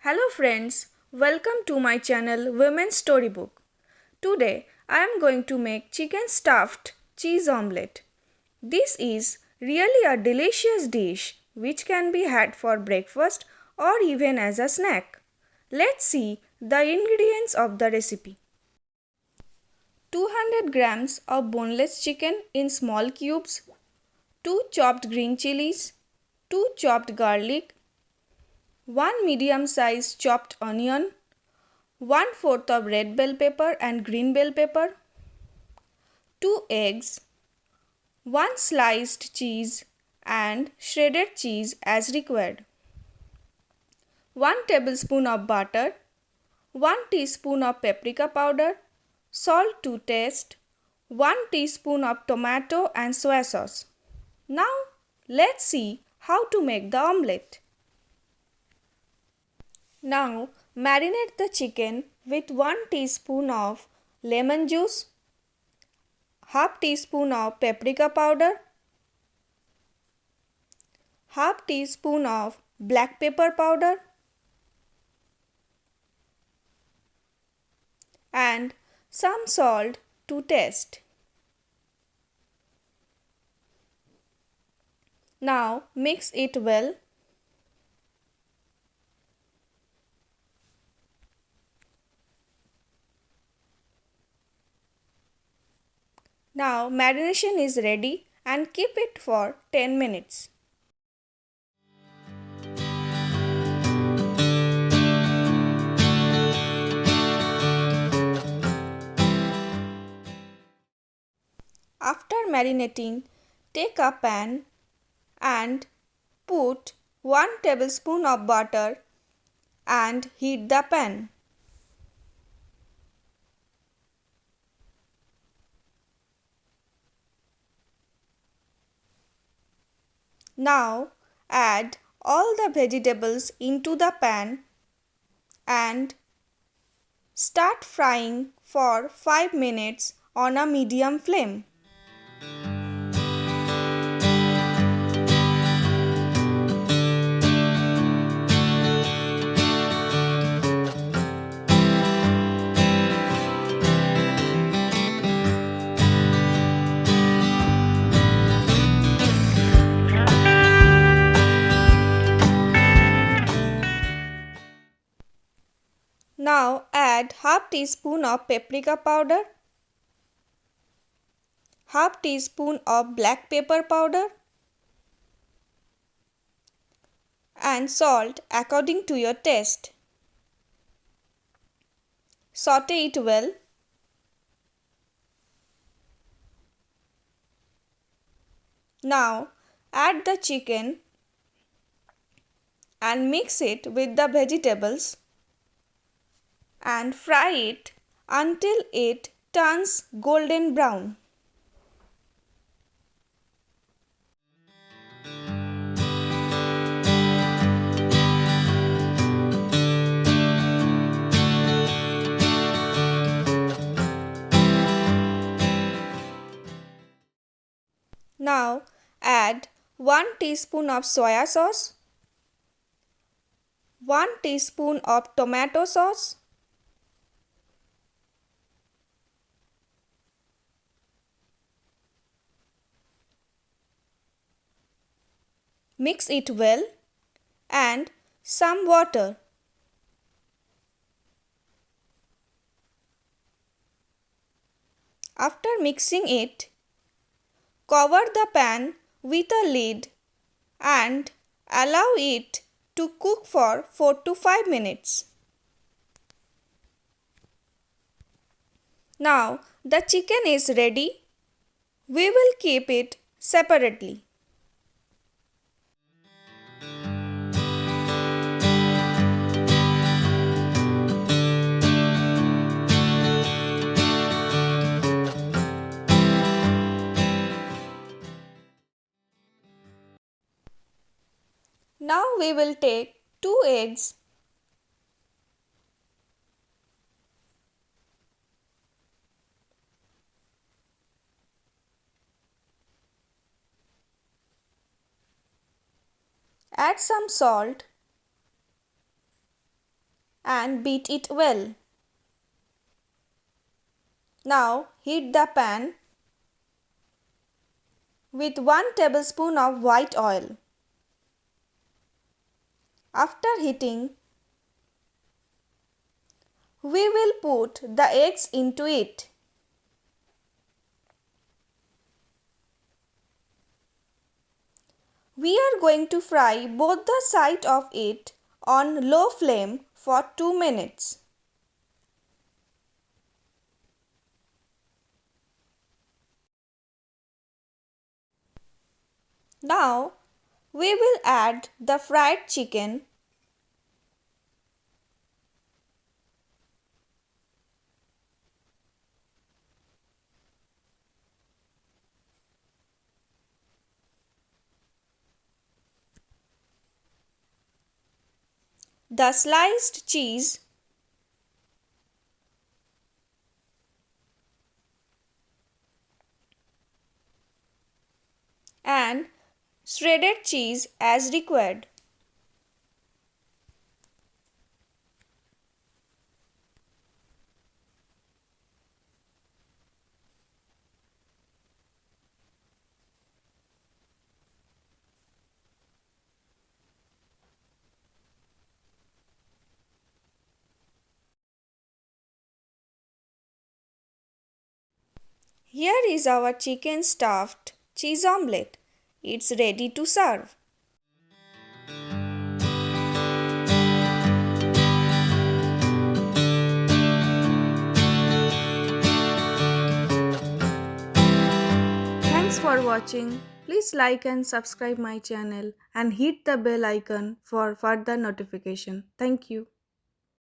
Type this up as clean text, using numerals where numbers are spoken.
Hello friends, welcome to my channel Women's Storybook. Today I am going to make chicken stuffed cheese omelette. This is really a delicious dish which can be had for breakfast or even as a snack. Let's see the ingredients of the recipe. 200 grams of boneless chicken in small cubes, 2 chopped green chilies, 2 chopped garlic, 1 medium-sized chopped onion, 1/4 of red bell pepper and green bell pepper, 2 eggs, 1 sliced cheese and shredded cheese as required, 1 tablespoon of butter, 1 teaspoon of paprika powder, salt to taste, 1 teaspoon of tomato and soy sauce. Now let's see how to make the omelette. Now marinate the chicken with 1 teaspoon of lemon juice, half teaspoon of paprika powder, half teaspoon of black pepper powder and some salt to taste. Now mix it well. Now marination is ready and keep it for 10 minutes. After marinating, take a pan and put 1 tablespoon of butter and heat the pan. Now add all the vegetables into the pan and start frying for 5 minutes on a medium flame. Now add half teaspoon of paprika powder, half teaspoon of black pepper powder and salt according to your taste. Saute it well. Now add the chicken and mix it with the vegetables and fry it until it turns golden brown. Now add 1 teaspoon of soya sauce, 1 teaspoon of tomato sauce, mix it well and some water. After mixing it, cover the pan with a lid and allow it to cook for 4 to 5 minutes. Now the chicken is ready. We will keep it separately. Now we will take 2 eggs, add some salt and beat it well. Now heat the pan with 1 tablespoon of white oil. After heating, we will put the eggs into it. We are going to fry both the sides of it on low flame for 2 minutes. Now we will add the fried chicken. The sliced cheese and shredded cheese as required. Here is our chicken stuffed cheese omelette. It's ready to serve. Thanks for watching. Please like and subscribe my channel and hit the bell icon for further notification. Thank you.